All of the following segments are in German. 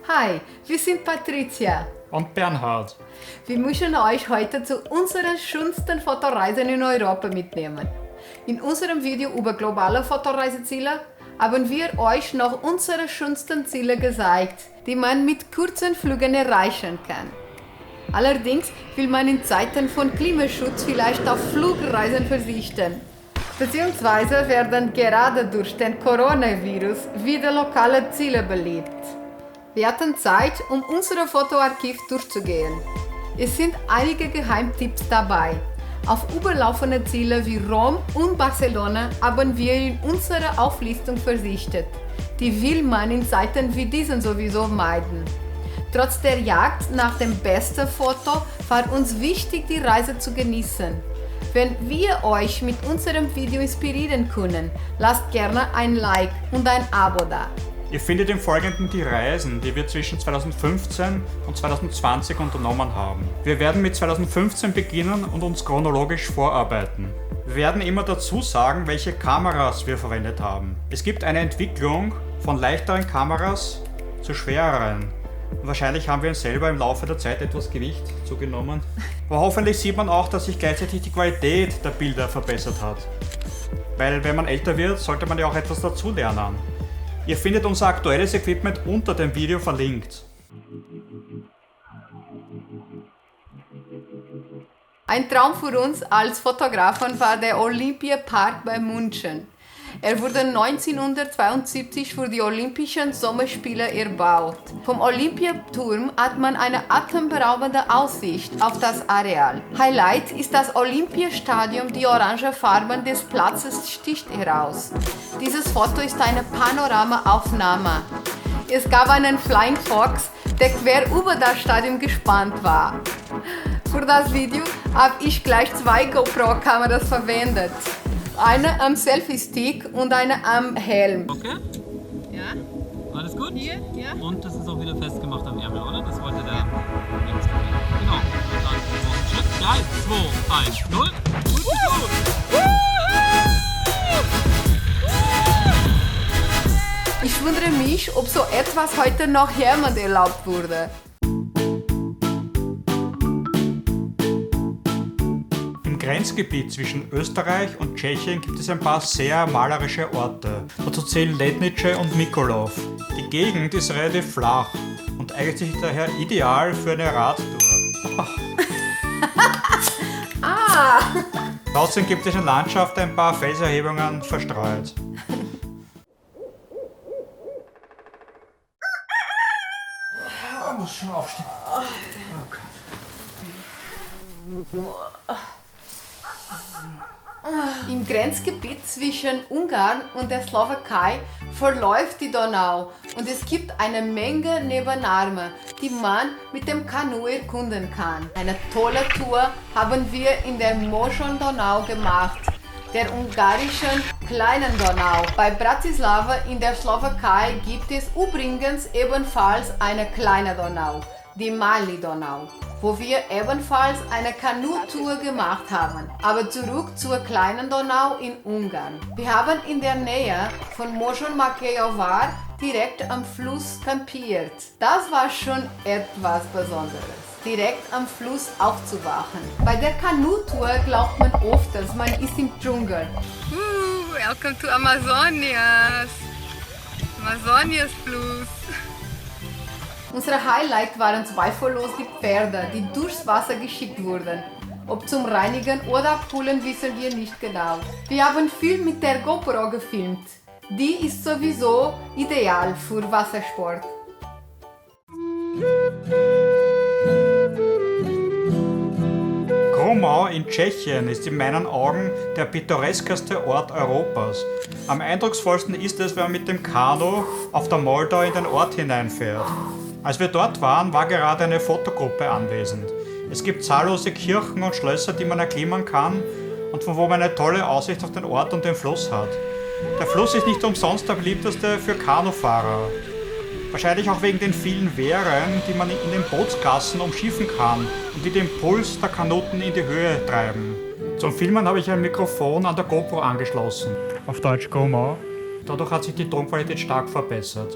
Hi, wir sind Patricia und Bernhard. Wir möchten euch heute zu unseren schönsten Fotoreisen in Europa mitnehmen. In unserem Video über globale Fotoreiseziele haben wir euch noch unsere schönsten Ziele gezeigt, die man mit kurzen Flügen erreichen kann. Allerdings will man in Zeiten von Klimaschutz vielleicht auf Flugreisen verzichten. Beziehungsweise werden gerade durch den Coronavirus wieder lokale Ziele belebt. Wir hatten Zeit, um unser Fotoarchiv durchzugehen. Es sind einige Geheimtipps dabei. Auf überlaufende Ziele wie Rom und Barcelona haben wir in unserer Auflistung verzichtet. Die will man in Zeiten wie diesen sowieso meiden. Trotz der Jagd nach dem besten Foto war uns wichtig, die Reise zu genießen. Wenn wir euch mit unserem Video inspirieren können, lasst gerne ein Like und ein Abo da. Ihr findet im Folgenden die Reisen, die wir zwischen 2015 und 2020 unternommen haben. Wir werden mit 2015 beginnen und uns chronologisch vorarbeiten. Wir werden immer dazu sagen, welche Kameras wir verwendet haben. Es gibt eine Entwicklung von leichteren Kameras zu schwereren. Und wahrscheinlich haben wir uns selber im Laufe der Zeit etwas Gewicht zugenommen. Aber hoffentlich sieht man auch, dass sich gleichzeitig die Qualität der Bilder verbessert hat. Weil wenn man älter wird, sollte man ja auch etwas dazulernen. Ihr findet unser aktuelles Equipment unter dem Video verlinkt. Ein Traum für uns als Fotografen war der Olympiapark bei München. Er wurde 1972 für die Olympischen Sommerspiele erbaut. Vom Olympiaturm hat man eine atemberaubende Aussicht auf das Areal. Highlight ist das Olympiastadion, die orange Farbe des Platzes sticht heraus. Dieses Foto ist eine Panoramaaufnahme. Es gab einen Flying Fox, der quer über das Stadion gespannt war. Für das Video habe ich gleich 2 GoPro-Kameras verwendet. Eine am Selfie-Stick und eine am Helm. Okay? Ja? Alles gut? Hier? Ja? Und das ist auch wieder festgemacht am Ärmel, oder? Das wollte der Jungs machen. Genau. Dann Schritt 3, 2, 1, 0. Gut gut! Ich wundere mich, ob so etwas heute noch jemand erlaubt wurde. Im Grenzgebiet zwischen Österreich und Tschechien gibt es ein paar sehr malerische Orte. Dazu zählen Lednice und Mikolov. Die Gegend ist relativ flach und eignet sich daher ideal für eine Radtour. Außerdem gibt es in der Landschaft ein paar Felserhebungen verstreut. Ich muss schon aufstehen. Im Grenzgebiet zwischen Ungarn und der Slowakei verläuft die Donau und es gibt eine Menge Nebenarme, die man mit dem Kanu erkunden kann. Eine tolle Tour haben wir in der Moson-Donau gemacht, der ungarischen kleinen Donau. Bei Bratislava in der Slowakei gibt es übrigens ebenfalls eine kleine Donau, die Mali-Donau, wo wir ebenfalls eine Kanutour gemacht haben. Aber zurück zur kleinen Donau in Ungarn. Wir haben in der Nähe von Moson-Makejovar direkt am Fluss campiert. Das war schon etwas Besonderes, direkt am Fluss aufzuwachen. Bei der Kanutour glaubt man oft, dass man ist im Dschungel. Welcome to Amazonias! Amazonias Fluss! Unser Highlight waren zweifellos die Pferde, die durchs Wasser geschickt wurden. Ob zum Reinigen oder Abholen wissen wir nicht genau. Wir haben viel mit der GoPro gefilmt. Die ist sowieso ideal für Wassersport. Gromau in Tschechien ist in meinen Augen der pittoreskeste Ort Europas. Am eindrucksvollsten ist es, wenn man mit dem Kanu auf der Moldau in den Ort hineinfährt. Als wir dort waren, war gerade eine Fotogruppe anwesend. Es gibt zahllose Kirchen und Schlösser, die man erklimmen kann und von wo man eine tolle Aussicht auf den Ort und den Fluss hat. Der Fluss ist nicht umsonst der beliebteste für Kanufahrer. Wahrscheinlich auch wegen den vielen Wehren, die man in den Bootsgassen umschiffen kann und die den Puls der Kanuten in die Höhe treiben. Zum Filmen habe ich ein Mikrofon an der GoPro angeschlossen. Auf Deutsch Gromau. Dadurch hat sich die Tonqualität stark verbessert.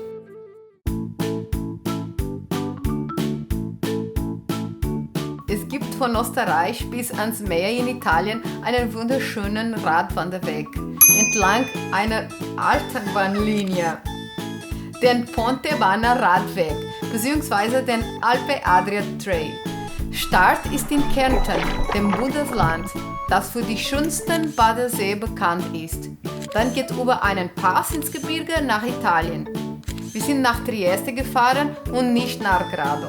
Es gibt von Österreich bis ans Meer in Italien einen wunderschönen Radwanderweg entlang einer Alpenbahnlinie, den Ponte Vana Radweg bzw. den Alpe Adria Trail. Start ist in Kärnten, dem Bundesland, das für die schönsten Badesee bekannt ist. Dann geht über einen Pass ins Gebirge nach Italien. Wir sind nach Trieste gefahren und nicht nach Grado.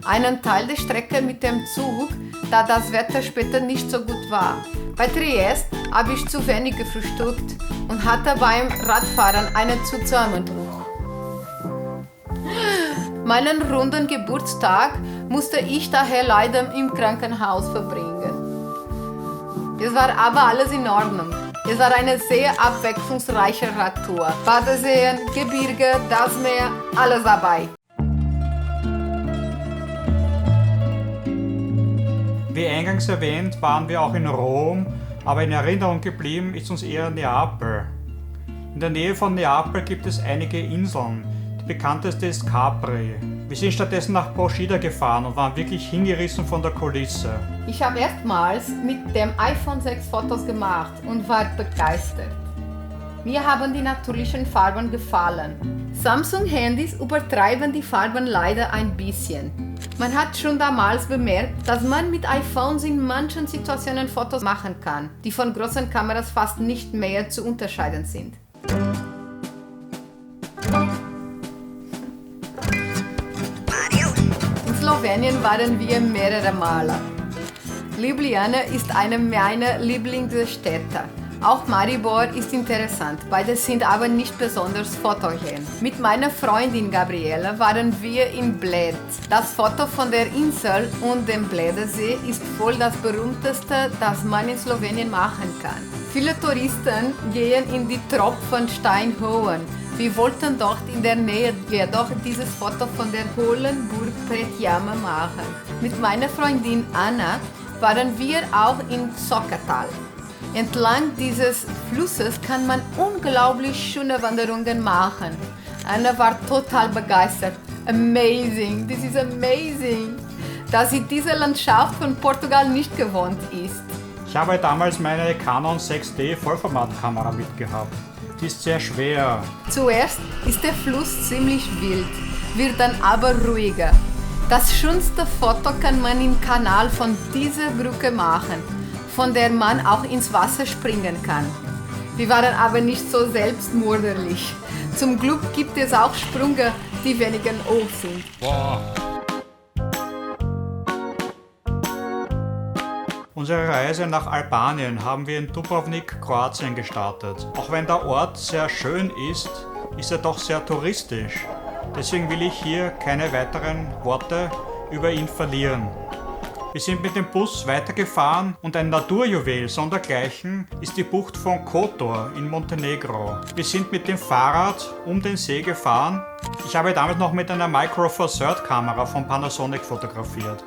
Einen Teil der Strecke mit dem Zug, da das Wetter später nicht so gut war. Bei Trieste habe ich zu wenig gefrühstückt und hatte beim Radfahren einen Zusammenbruch. Meinen runden Geburtstag musste ich daher leider im Krankenhaus verbringen. Es war aber alles in Ordnung. Es war eine sehr abwechslungsreiche Radtour. Badeseen, Gebirge, das Meer, alles dabei. Wie eingangs erwähnt, waren wir auch in Rom, aber in Erinnerung geblieben ist uns eher Neapel. In der Nähe von Neapel gibt es einige Inseln. Die bekannteste ist Capri. Wir sind stattdessen nach Procida gefahren und waren wirklich hingerissen von der Kulisse. Ich habe erstmals mit dem iPhone 6 Fotos gemacht und war begeistert. Mir haben die natürlichen Farben gefallen. Samsung-Handys übertreiben die Farben leider ein bisschen. Man hat schon damals bemerkt, dass man mit iPhones in manchen Situationen Fotos machen kann, die von großen Kameras fast nicht mehr zu unterscheiden sind. In Slowenien waren wir mehrere Male. Ljubljana ist eine meiner Lieblingsstädte. Auch Maribor ist interessant, beide sind aber nicht besonders fotogen. Mit meiner Freundin Gabriele waren wir in Bled. Das Foto von der Insel und dem Bledesee ist wohl das berühmteste, das man in Slowenien machen kann. Viele Touristen gehen in die Trop von Steinhohen. Wir wollten dort in der Nähe jedoch dieses Foto von der hohlen Burg Predjama machen. Mit meiner Freundin Anna waren wir auch in Sokattal. Entlang dieses Flusses kann man unglaublich schöne Wanderungen machen. Anna war total begeistert. Amazing, this is amazing, dass sie diese Landschaft von Portugal nicht gewohnt ist. Ich habe damals meine Canon 6D Vollformatkamera mitgehabt. Die ist sehr schwer. Zuerst ist der Fluss ziemlich wild, wird dann aber ruhiger. Das schönste Foto kann man im Kanal von dieser Brücke machen, von der man auch ins Wasser springen kann. Wir waren aber nicht so selbstmörderlich. Zum Glück gibt es auch Sprünge, die weniger hoch sind. Wow. Unsere Reise nach Albanien haben wir in Dubrovnik, Kroatien gestartet. Auch wenn der Ort sehr schön ist, ist er doch sehr touristisch. Deswegen will ich hier keine weiteren Worte über ihn verlieren. Wir sind mit dem Bus weitergefahren und ein Naturjuwel sondergleichen ist die Bucht von Kotor in Montenegro. Wir sind mit dem Fahrrad um den See gefahren. Ich habe damals noch mit einer Micro Four Third Kamera von Panasonic fotografiert.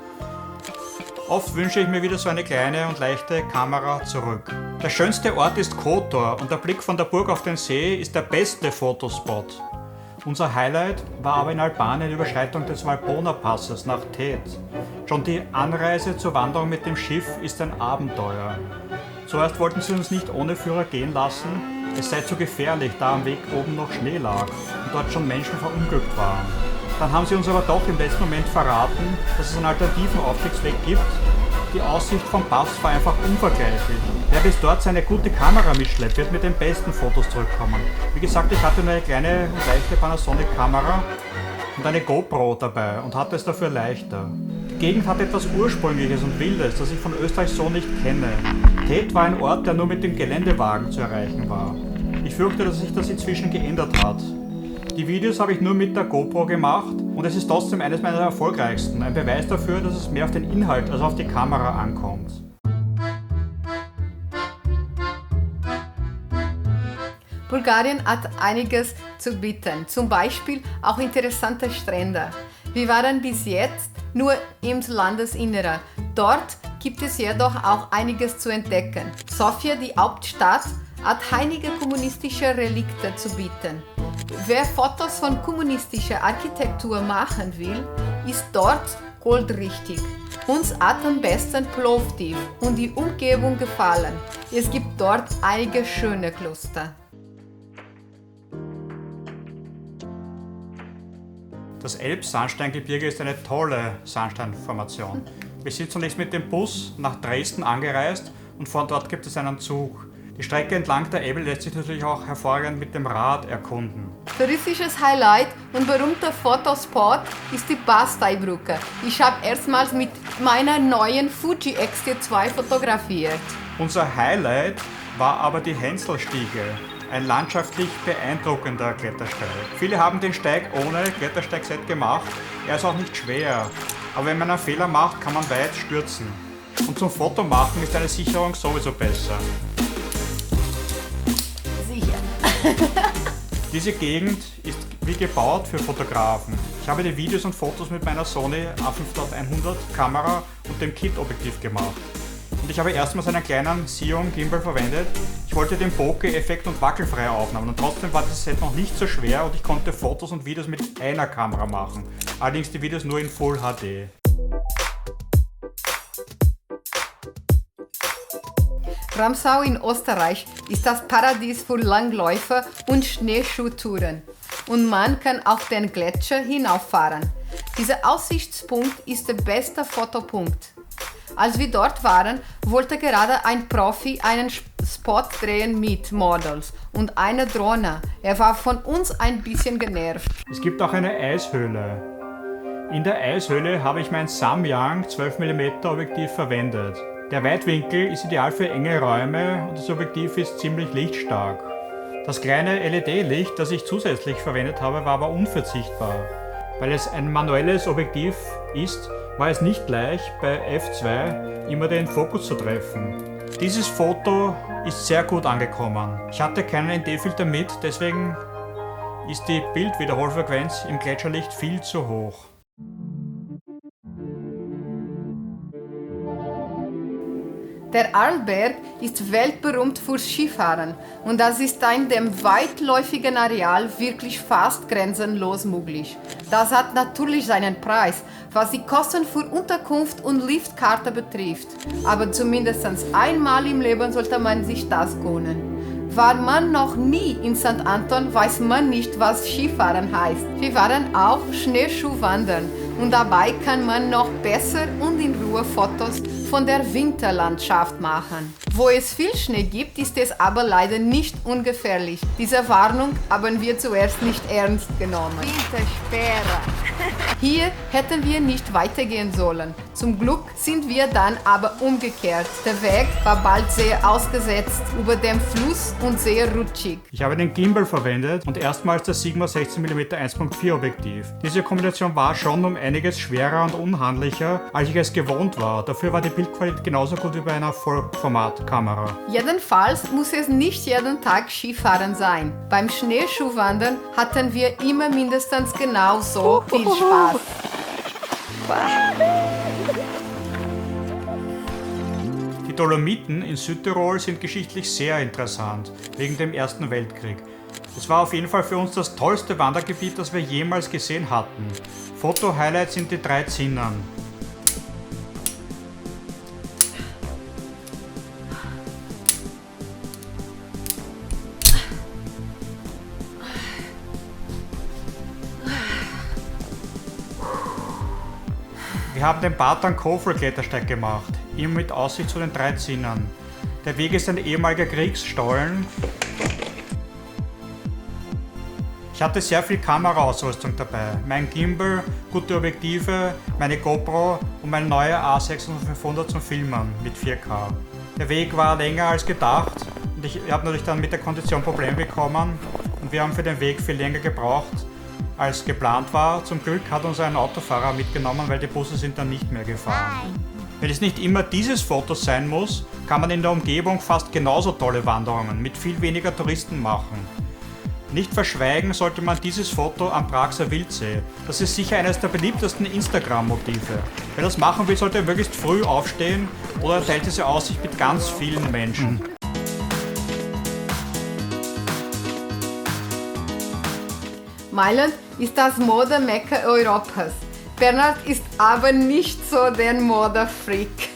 Oft wünsche ich mir wieder so eine kleine und leichte Kamera zurück. Der schönste Ort ist Kotor und der Blick von der Burg auf den See ist der beste Fotospot. Unser Highlight war aber in Albanien die Überschreitung des Valbona-Passes nach Tet. Schon die Anreise zur Wanderung mit dem Schiff ist ein Abenteuer. Zuerst wollten sie uns nicht ohne Führer gehen lassen, es sei zu gefährlich, da am Weg oben noch Schnee lag und dort schon Menschen verunglückt waren. Dann haben sie uns aber doch im letzten Moment verraten, dass es einen alternativen Aufstiegsweg gibt. Die Aussicht vom Pass war einfach unvergleichlich. Wer bis dort seine gute Kamera mitschleppt, wird mit den besten Fotos zurückkommen. Wie gesagt, ich hatte nur eine kleine und leichte Panasonic-Kamera und eine GoPro dabei und hatte es dafür leichter. Die Gegend hat etwas Ursprüngliches und Wildes, das ich von Österreich so nicht kenne. Tet war ein Ort, der nur mit dem Geländewagen zu erreichen war. Ich fürchte, dass sich das inzwischen geändert hat. Die Videos habe ich nur mit der GoPro gemacht und es ist trotzdem eines meiner erfolgreichsten. Ein Beweis dafür, dass es mehr auf den Inhalt als auf die Kamera ankommt. Bulgarien hat einiges zu bieten, zum Beispiel auch interessante Strände. Wir waren bis jetzt nur im Landesinneren. Dort gibt es jedoch auch einiges zu entdecken. Sofia, die Hauptstadt, hat einige kommunistische Relikte zu bieten. Wer Fotos von kommunistischer Architektur machen will, ist dort goldrichtig. Uns hat am besten Plovdiv und die Umgebung gefallen. Es gibt dort einige schöne Klöster. Das Elbsandsteingebirge ist eine tolle Sandsteinformation. Wir sind zunächst mit dem Bus nach Dresden angereist und von dort gibt es einen Zug. Die Strecke entlang der Elbe lässt sich natürlich auch hervorragend mit dem Rad erkunden. Touristisches Highlight und berühmter Fotospot ist die Basteibrücke. Ich habe erstmals mit meiner neuen Fuji X-T2 fotografiert. Unser Highlight war aber die Hänselstiege, ein landschaftlich beeindruckender Klettersteig. Viele haben den Steig ohne Klettersteigset gemacht, er ist auch nicht schwer, aber wenn man einen Fehler macht, kann man weit stürzen. Und zum Fotomachen ist eine Sicherung sowieso besser. Diese Gegend ist wie gebaut für Fotografen. Ich habe die Videos und Fotos mit meiner Sony A5100 Kamera und dem Kit-Objektiv gemacht. Und ich habe erstmals einen kleinen Sion Gimbal verwendet. Ich wollte den Bokeh-Effekt und wackelfreie Aufnahmen und trotzdem war das Set noch nicht so schwer und ich konnte Fotos und Videos mit einer Kamera machen. Allerdings die Videos nur in Full HD. Ramsau in Österreich ist das Paradies für Langläufer und Schneeschuhtouren. Und man kann auf den Gletscher hinauffahren. Dieser Aussichtspunkt ist der beste Fotopunkt. Als wir dort waren, wollte gerade ein Profi einen Spot drehen mit Models und einer Drohne. Er war von uns ein bisschen genervt. Es gibt auch eine Eishöhle. In der Eishöhle habe ich mein Samyang 12mm Objektiv verwendet. Der Weitwinkel ist ideal für enge Räume und das Objektiv ist ziemlich lichtstark. Das kleine LED-Licht, das ich zusätzlich verwendet habe, war aber unverzichtbar. Weil es ein manuelles Objektiv ist, war es nicht leicht, bei F2 immer den Fokus zu treffen. Dieses Foto ist sehr gut angekommen. Ich hatte keinen ND-Filter mit, deswegen ist die Bildwiederholfrequenz im Gletscherlicht viel zu hoch. Der Arlberg ist weltberühmt fürs Skifahren und das ist in dem weitläufigen Areal wirklich fast grenzenlos möglich. Das hat natürlich seinen Preis, was die Kosten für Unterkunft und Liftkarte betrifft. Aber zumindest einmal im Leben sollte man sich das gönnen. War man noch nie in St. Anton, weiß man nicht, was Skifahren heißt. Wir waren auch Schneeschuhwandern und dabei kann man noch besser und in Ruhe Fotos von der Winterlandschaft machen. Wo es viel Schnee gibt, ist es aber leider nicht ungefährlich. Diese Warnung haben wir zuerst nicht ernst genommen. Wintersperre. Hier hätten wir nicht weitergehen sollen. Zum Glück sind wir dann aber umgekehrt. Der Weg war bald sehr ausgesetzt über dem Fluss und sehr rutschig. Ich habe den Gimbal verwendet und erstmals das Sigma 16mm 1.4 Objektiv. Diese Kombination war schon um einiges schwerer und unhandlicher, als ich es gewohnt war. Dafür war die Bildqualität genauso gut wie bei einer Vollformatkamera. Jedenfalls muss es nicht jeden Tag Skifahren sein. Beim Schneeschuhwandern hatten wir immer mindestens genauso viel Spaß. Die Dolomiten in Südtirol sind geschichtlich sehr interessant, wegen dem Ersten Weltkrieg. Es war auf jeden Fall für uns das tollste Wandergebiet, das wir jemals gesehen hatten. Foto-Highlights sind die 3 Zinnern. Wir haben den Batan-Kofel-Klettersteig gemacht, immer mit Aussicht zu den 3 Zinnern. Der Weg ist ein ehemaliger Kriegsstollen. Ich hatte sehr viel Kameraausrüstung dabei. Mein Gimbal, gute Objektive, meine GoPro und mein neuer A6500 zum Filmen mit 4K. Der Weg war länger als gedacht und ich habe natürlich dann mit der Kondition Probleme bekommen und wir haben für den Weg viel länger gebraucht als geplant war. Zum Glück hat uns ein Autofahrer mitgenommen, weil die Busse sind dann nicht mehr gefahren. Wenn es nicht immer dieses Foto sein muss, kann man in der Umgebung fast genauso tolle Wanderungen mit viel weniger Touristen machen. Nicht verschweigen sollte man dieses Foto am Praxer Wildsee. Das ist sicher eines der beliebtesten Instagram-Motive. Wer das machen will, sollte möglichst früh aufstehen oder teilt diese Aussicht mit ganz vielen Menschen. Mailand ist das Modemekka Europas. Bernhard ist aber nicht so der Modefreak.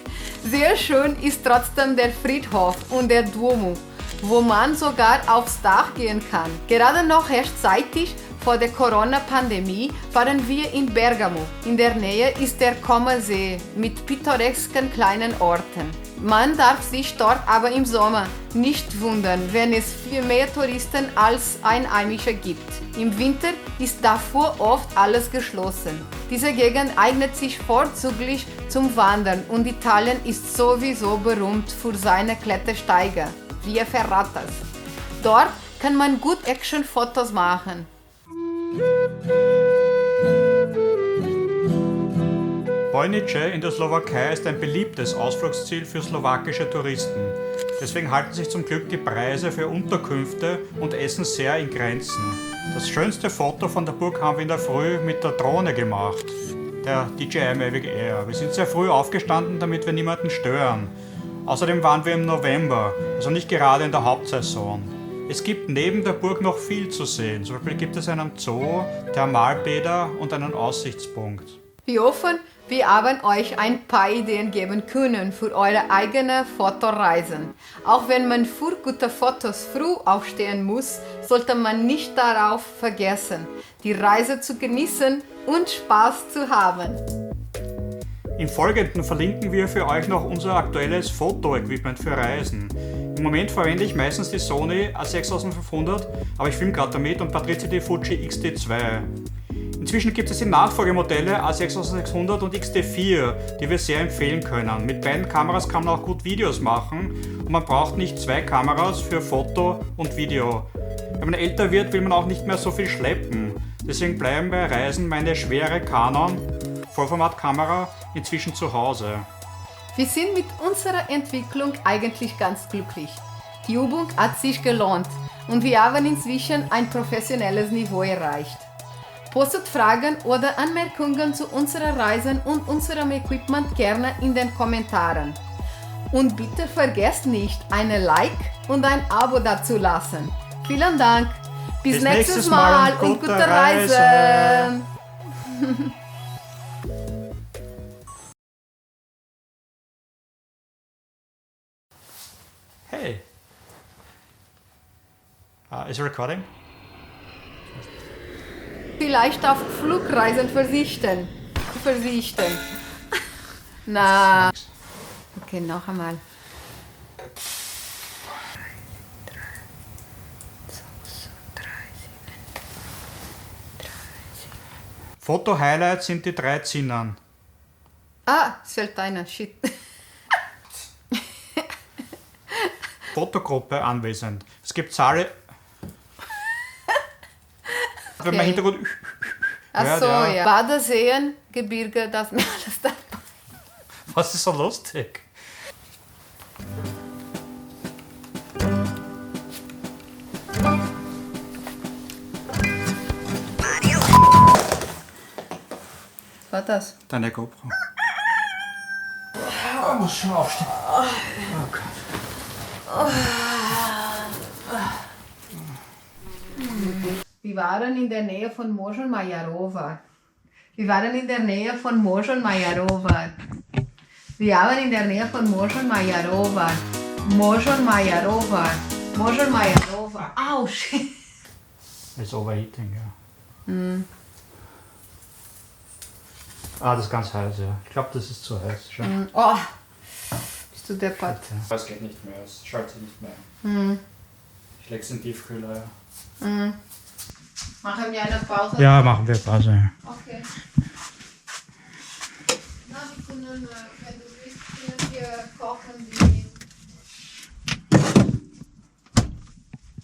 Sehr schön ist trotzdem der Friedhof und der Duomo, wo man sogar aufs Dach gehen kann. Gerade noch rechtzeitig vor der Corona-Pandemie waren wir in Bergamo. In der Nähe ist der Como-See mit pittoresken kleinen Orten. Man darf sich dort aber im Sommer nicht wundern, wenn es viel mehr Touristen als Einheimische gibt. Im Winter ist dafür oft alles geschlossen. Diese Gegend eignet sich vorzüglich zum Wandern und Italien ist sowieso berühmt für seine Klettersteige, Via Ferratas. Dort kann man gut Action-Fotos machen. Bojnice in der Slowakei ist ein beliebtes Ausflugsziel für slowakische Touristen. Deswegen halten sich zum Glück die Preise für Unterkünfte und Essen sehr in Grenzen. Das schönste Foto von der Burg haben wir in der Früh mit der Drohne gemacht, der DJI Mavic Air. Wir sind sehr früh aufgestanden, damit wir niemanden stören. Außerdem waren wir im November, also nicht gerade in der Hauptsaison. Es gibt neben der Burg noch viel zu sehen. Zum Beispiel gibt es einen Zoo, Thermalbäder und einen Aussichtspunkt. Wir hoffen, wir haben euch ein paar Ideen geben können für eure eigene Fotoreisen. Auch wenn man für gute Fotos früh aufstehen muss, sollte man nicht darauf vergessen, die Reise zu genießen und Spaß zu haben. Im Folgenden verlinken wir für euch noch unser aktuelles Fotoequipment für Reisen. Im Moment verwende ich meistens die Sony A6500, aber ich filme gerade damit und Patrizia die Fuji X-T2. Inzwischen gibt es die Nachfolgemodelle A6600 und X-T4, die wir sehr empfehlen können. Mit beiden Kameras kann man auch gut Videos machen und man braucht nicht zwei Kameras für Foto und Video. Wenn man älter wird, will man auch nicht mehr so viel schleppen. Deswegen bleiben bei Reisen meine schwere Canon Vollformatkamera inzwischen zu Hause. Wir sind mit unserer Entwicklung eigentlich ganz glücklich. Die Übung hat sich gelohnt und wir haben inzwischen ein professionelles Niveau erreicht. Postet Fragen oder Anmerkungen zu unseren Reisen und unserem Equipment gerne in den Kommentaren. Und bitte vergesst nicht, eine Like und ein Abo dazulassen. Vielen Dank. Bis nächstes Mal und gute Reise. Hey. Is it recording? Vielleicht auf Flugreisen verzichten. Na. Okay, noch einmal. Foto-Highlights sind die 3 Zinnern. Ah, es fällt einer. Shit. Fotogruppe anwesend. Es gibt Zahle. Wenn man Hintergrund. Ach so, ja. Badeseen, Gebirge, das alles da. Was ist so lustig? Was war das? Deine GoPro. Ich muss schon aufstehen. Oh Gott. Wir waren in der Nähe von Možon Majarova. Wir haben in der Nähe von Možon Majarova. Au, shit. It's overheating, ja. Ah, das ist ganz heiß, ja. Ich glaube, das ist zu heiß. Schon. Oh, bist du deppert. Das geht nicht mehr, es schaltet nicht mehr. Ich leg's in den Tiefkühler, ja. Machen wir eine Pause? Ja, machen wir Pause. Okay. Na, wir können, wenn du willst, können wir kochen.